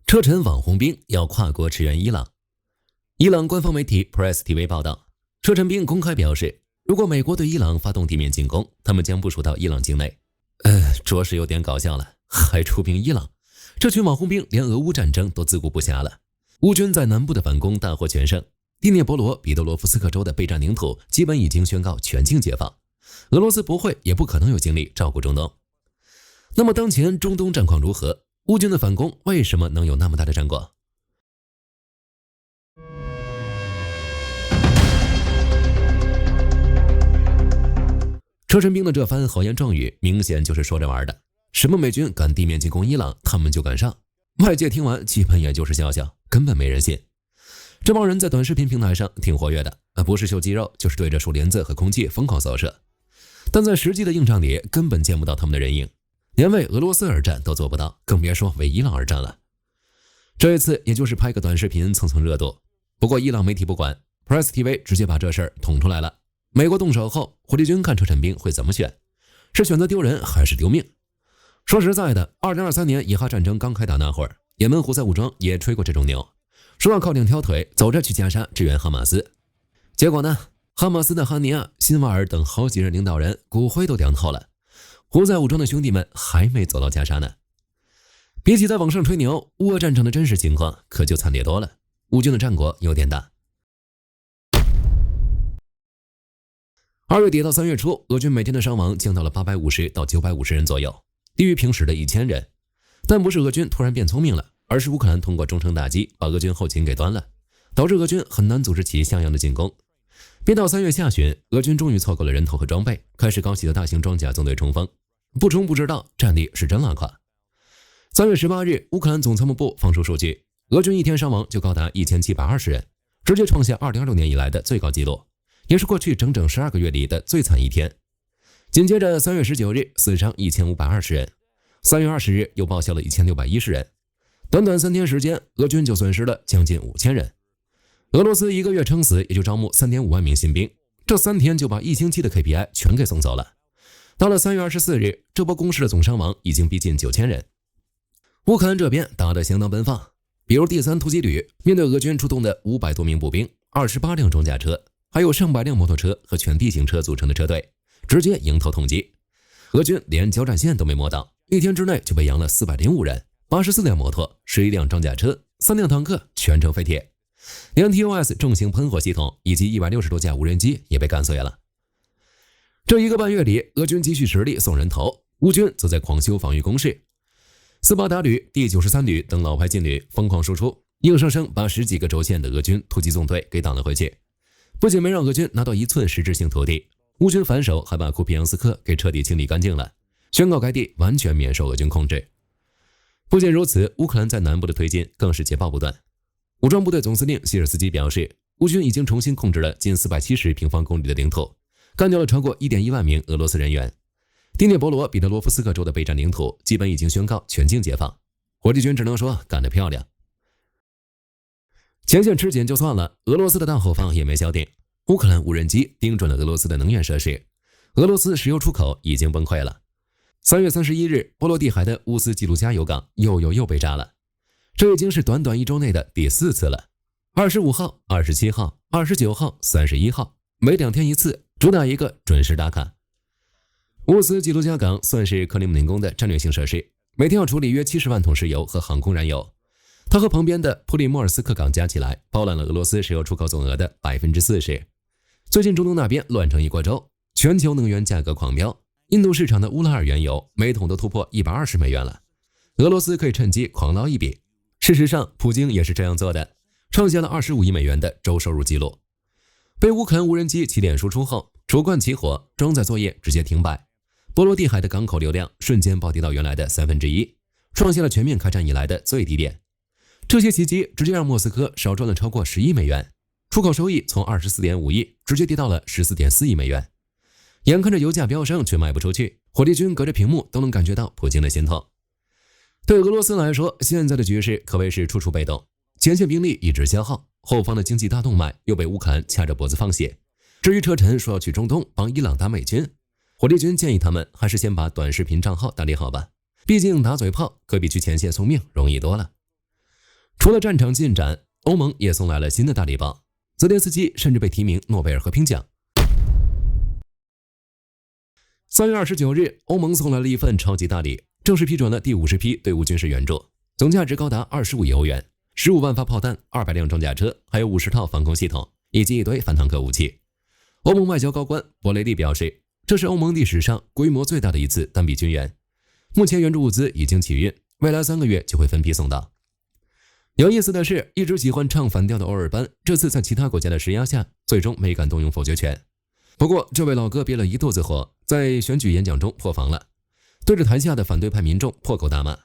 车臣网红兵要跨国驰援伊朗。伊朗官方媒体 Press TV 报道，车臣兵公开表示，如果美国对伊朗发动地面进攻，他们将部署到伊朗境内。着实有点搞笑了，还出兵伊朗。这群网红兵连俄乌战争都自顾不暇了。乌军在南部的反攻大获全胜，第聂伯罗彼得罗夫斯克州的备战领土基本已经宣告全境解放。俄罗斯不会也不可能有精力照顾中东。那么当前中东战况如何？乌军的反攻为什么能有那么大的战果？车臣兵的这番豪言壮语明显就是说着玩的，什么美军敢地面进攻伊朗，他们就敢上。外界听完基本也就是笑笑，根本没人信。这帮人在短视频平台上挺活跃的，不是秀肌肉就是对着树林子和空气疯狂扫射，但在实际的硬仗里根本见不到他们的人影，连为俄罗斯而战都做不到，更别说为伊朗而战了。这一次也就是拍个短视频蹭蹭热度，不过伊朗媒体不管， Press TV 直接把这事儿捅出来了。美国动手后，火力军看车臣兵会怎么选？是选择丢人还是丢命？说实在的，2023年以哈战争刚开打那会儿，也门胡塞武装也吹过这种牛，说要靠两条腿走着去加沙支援哈马斯。结果呢，哈马斯的哈尼亚、辛瓦尔等好几任领导人骨灰都凉透了，胡塞武装的兄弟们还没走到加沙呢。比起在网上吹牛，乌俄战场的真实情况可就惨烈多了，乌军的战果有点大。2月底到3月初，俄军每天的伤亡降到了850到950人左右，低于平时的1000人。但不是俄军突然变聪明了，而是乌克兰通过中程打击把俄军后勤给端了，导致俄军很难组织起像样的进攻。便到3月下旬，俄军终于凑够了人头和装备，开始搞起了大型装甲纵队冲锋。不冲不知道，战力是真拉垮。3月18日，乌克兰总参谋部放出数据，俄军一天伤亡就高达1720人，直接创下2026年以来的最高纪录，也是过去整整12个月里的最惨一天。紧接着3月19日死伤1520人，3月20日又报销了1610人，短短3天时间，俄军就损失了将近5000人。俄罗斯一个月撑死也就招募3.5万名新兵，这3天就把1星期的 KPI 全给送走了。到了3月24日，这波攻势的总伤亡已经逼近9000人。乌克兰这边打得相当奔放，比如第3突击旅面对俄军出动的500多名步兵、28辆装甲车，还有上百辆摩托车和全地形车组成的车队，直接迎头痛击。俄军连交战线都没摸到，一天之内就被扬了405人，84辆摩托、11辆装甲车、3辆坦克全程废铁，连 TOS 重型喷火系统以及160多架无人机也被干碎了。这1个半月里，俄军积蓄实力送人头，乌军则在狂修防御工事。斯巴达旅、第93旅等老牌劲旅疯狂输出，硬生生把10几个轴线的俄军突击纵队给挡了回去。不仅没让俄军拿到1寸实质性土地，乌军反手还把库皮扬斯克给彻底清理干净了，宣告该地完全免受俄军控制。不仅如此，乌克兰在南部的推进更是捷报不断。武装部队总司令希尔斯基表示，乌军已经重新控制了近470平方公里的领土，干掉了超过 1.1万名俄罗斯人员。第聂伯罗彼得罗夫斯克州的备战领土基本已经宣告全境解放，火力军只能说干得漂亮。前线吃紧就算了，俄罗斯的大后方也没消停，乌克兰无人机盯准了俄罗斯的能源设施，俄罗斯石油出口已经崩溃了。3月31日，波罗的海的乌斯季卢加油港又被炸了，这已经是短短1周内的第4次了。25号、27号、29号、31号，每2天一次，主打一个准时打卡。乌斯季卢加港算是克里姆林宫的战略性设施，每天要处理约70万桶石油和航空燃油。它和旁边的普里莫尔斯克港加起来，包揽了俄罗斯石油出口总额的 40%。最近中东那边乱成一锅粥，全球能源价格狂飙，印度市场的乌拉尔原油每桶都突破120美元了，俄罗斯可以趁机狂捞一笔。事实上，普京也是这样做的，创下了25亿美元的周收入纪录。被乌克兰无人机起点输出后，主罐起火，装载作业直接停摆，波罗的海的港口流量瞬间暴跌到原来的1/3，创下了全面开战以来的最低点。这些奇迹直接让莫斯科少赚了超过10亿美元，出口收益从24.5亿直接跌到了14.4亿美元。眼看着油价飙升却卖不出去，火力军隔着屏幕都能感觉到普京的心痛。对俄罗斯来说，现在的局势可谓是处处被动，前线兵力一直消耗，后方的经济大动脉又被乌克兰掐着脖子放血。至于车臣说要去中东帮伊朗打美军，火力军建议他们还是先把短视频账号打理好吧，毕竟打嘴炮可比去前线送命容易多了。除了战场进展，欧盟也送来了新的大礼包，泽连斯基甚至被提名诺贝尔和平奖。3月29日，欧盟送来了一份超级大礼，正式批准了第50批队伍军事援助，总价值高达25亿欧元，15万发炮弹，200辆装甲车，还有50套防空系统，以及一堆反坦克武器。欧盟外交高官博雷利表示，这是欧盟历史上规模最大的一次单笔军援。目前援助物资已经起运，未来3个月就会分批送到。有意思的是，一直喜欢唱反调的欧尔班，这次在其他国家的施压下，最终没敢动用否决权。不过，这位老哥憋了一肚子火，在选举演讲中破防了，对着台下的反对派民众破口大骂。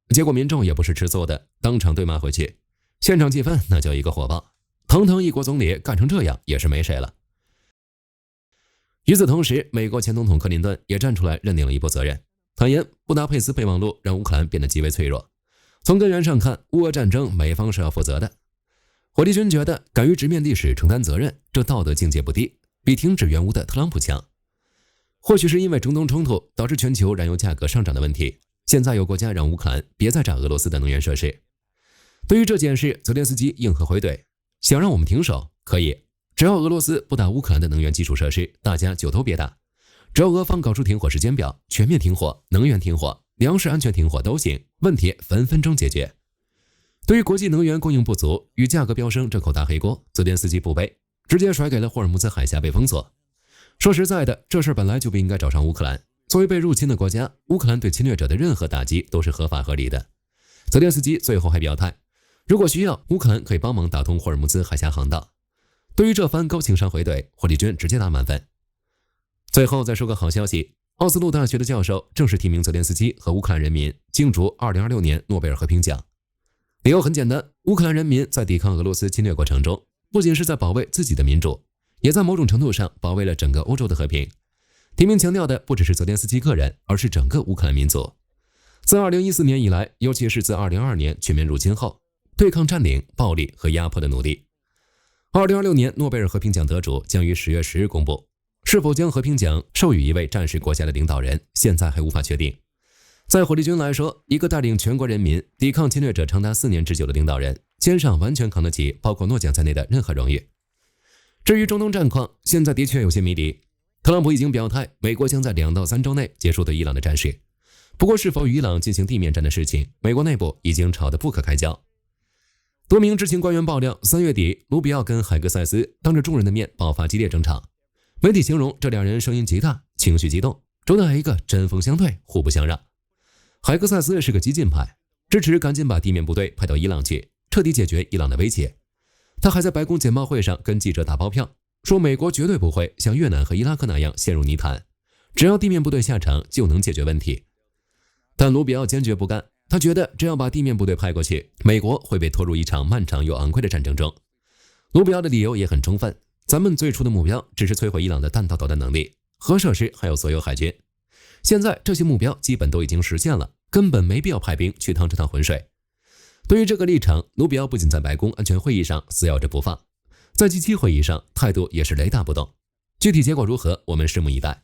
结果民众也不是吃素的，当场对骂回去，现场气氛那叫一个火爆。堂堂一国总理干成这样也是没谁了。与此同时，美国前总统克林顿也站出来认领了一波责任，坦言布达佩斯备忘录让乌克兰变得极为脆弱。从根源上看，乌俄战争美方是要负责的。火力军觉得敢于直面历史承担责任，这道德境界不低，比停止援乌的特朗普强。或许是因为中东冲突导致全球燃油价格上涨的问题，现在有国家让乌克兰别再炸俄罗斯的能源设施。对于这件事，泽连斯基硬核回怼，想让我们停手可以，只要俄罗斯不打乌克兰的能源基础设施，大家就都别打。只要俄方搞出停火时间表，全面停火，能源停火，粮食安全停火都行，问题分分钟解决。对于国际能源供应不足与价格飙升这口大黑锅，泽连斯基不背，直接甩给了霍尔木兹海峡被封锁。说实在的，这事本来就不应该找上乌克兰。作为被入侵的国家，乌克兰对侵略者的任何打击都是合法合理的。泽连斯基最后还表态，如果需要，乌克兰可以帮忙打通霍尔木兹海峡航道。对于这番高情商回怼，火力军直接打满分。最后再说个好消息，奥斯陆大学的教授正式提名泽连斯基和乌克兰人民竞逐2026年诺贝尔和平奖。理由很简单，乌克兰人民在抵抗俄罗斯侵略过程中，不仅是在保卫自己的民主，也在某种程度上保卫了整个欧洲的和平。提名强调的不只是泽连斯基个人，而是整个乌克兰民族。自2014年以来，尤其是自2022年全面入侵后，对抗占领、暴力和压迫的努力。2026年诺贝尔和平奖得主将于10月10日公布，是否将和平奖授予一位战时国家的领导人，现在还无法确定。在火力军来说，一个带领全国人民抵抗侵略者长达4年之久的领导人，肩上完全扛得起包括诺奖在内的任何荣誉。至于中东战况，现在的确有些迷离。特朗普已经表态，美国将在2到3周内结束对伊朗的战事。不过，是否与伊朗进行地面战的事情，美国内部已经吵得不可开交。多名知情官员爆料，3月底，卢比奥跟海格塞斯当着众人的面爆发激烈争吵。媒体形容这两人声音极大，情绪激动，主打一个针锋相对，互不相让。海格塞斯是个激进派，支持赶紧把地面部队派到伊朗去，彻底解决伊朗的威胁。他还在白宫简报会上跟记者打包票，说美国绝对不会像越南和伊拉克那样陷入泥潭，只要地面部队下场就能解决问题。但卢比奥坚决不干，他觉得只要把地面部队派过去，美国会被拖入一场漫长又昂贵的战争中。卢比奥的理由也很充分，咱们最初的目标只是摧毁伊朗的弹道导弹能力、核设施还有所有海军，现在这些目标基本都已经实现了，根本没必要派兵去趟这趟浑水。对于这个立场，卢比奥不仅在白宫安全会议上死咬着不放，在G7会议上态度也是雷打不动。具体结果如何，我们拭目以待。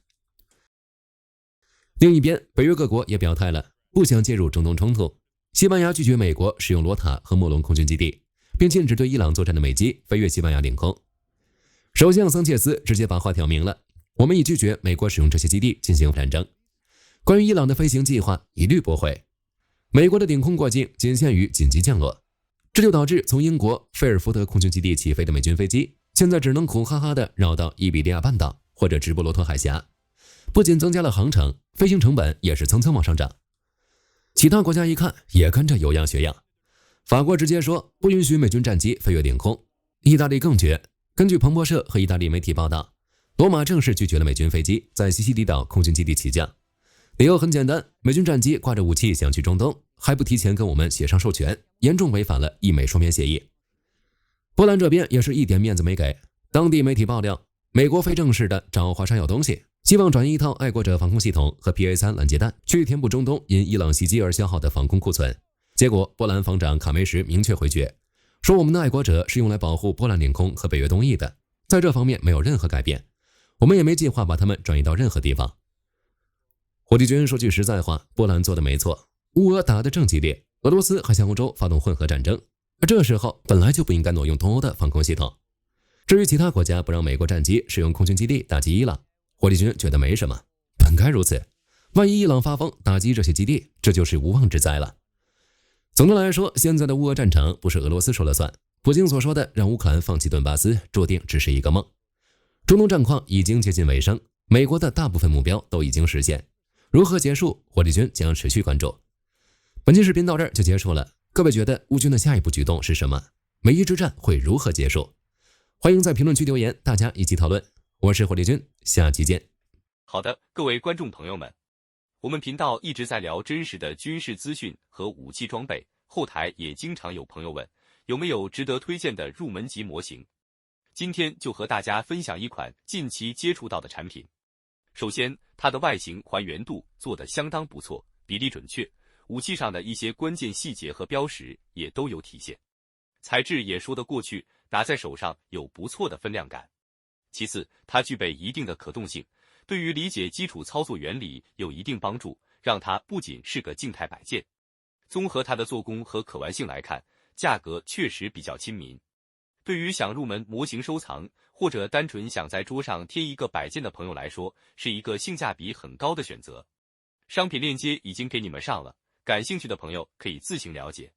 另一边，北约各国也表态了，不想介入中东冲突。西班牙拒绝美国使用罗塔和莫龙空军基地，并禁止对伊朗作战的美机飞越西班牙领空。首相桑切斯直接把话挑明了，我们已拒绝美国使用这些基地进行战争。关于伊朗的飞行计划，一律驳回。美国的领空过境仅限于紧急降落，这就导致从英国菲尔福德空军基地起飞的美军飞机，现在只能苦哈哈地绕到伊比利亚半岛或者直布罗陀海峡。不仅增加了航程，飞行成本也是蹭蹭往上涨。其他国家一看也跟着有样学样，法国直接说不允许美军战机飞越领空，意大利更绝。根据彭博社和意大利媒体报道，罗马正式拒绝了美军飞机在西西里岛空军基地起降，理由很简单，美军战机挂着武器想去中东，还不提前跟我们协商授权，严重违反了意美双边协议。波兰这边也是一点面子没给，当地媒体爆料，美国非正式的找华沙要东西，希望转移一套爱国者防空系统和 PA3 拦截弹，去填补中东因伊朗袭击而消耗的防空库存。结果波兰防长卡梅什明确回绝，说我们的爱国者是用来保护波兰领空和北约东翼的，在这方面没有任何改变，我们也没计划把他们转移到任何地方。火力军说句实在话，波兰做的没错，乌俄打得正激烈，俄罗斯还向欧洲发动混合战争，而这时候本来就不应该挪用东欧的防空系统。至于其他国家不让美国战机使用空军基地打击伊朗，火力军觉得没什么，本该如此。万一伊朗发疯打击这些基地，这就是无妄之灾了。总的来说，现在的乌俄战场不是俄罗斯说了算，普京所说的让乌克兰放弃顿巴斯，注定只是一个梦。中东战况已经接近尾声，美国的大部分目标都已经实现，如何结束，火力军将持续关注。本期视频到这儿就结束了，各位觉得乌军的下一步举动是什么？美伊之战会如何结束？欢迎在评论区留言，大家一起讨论。我是火力军，下期见。好的，各位观众朋友们，我们频道一直在聊真实的军事资讯和武器装备，后台也经常有朋友问，有没有值得推荐的入门级模型？今天就和大家分享一款近期接触到的产品。首先，它的外形还原度做得相当不错，比例准确，武器上的一些关键细节和标识也都有体现，材质也说得过去，拿在手上有不错的分量感。其次，它具备一定的可动性，对于理解基础操作原理有一定帮助，让它不仅是个静态摆件。综合它的做工和可玩性来看，价格确实比较亲民。对于想入门模型收藏，或者单纯想在桌上贴一个摆件的朋友来说，是一个性价比很高的选择。商品链接已经给你们上了，感兴趣的朋友可以自行了解。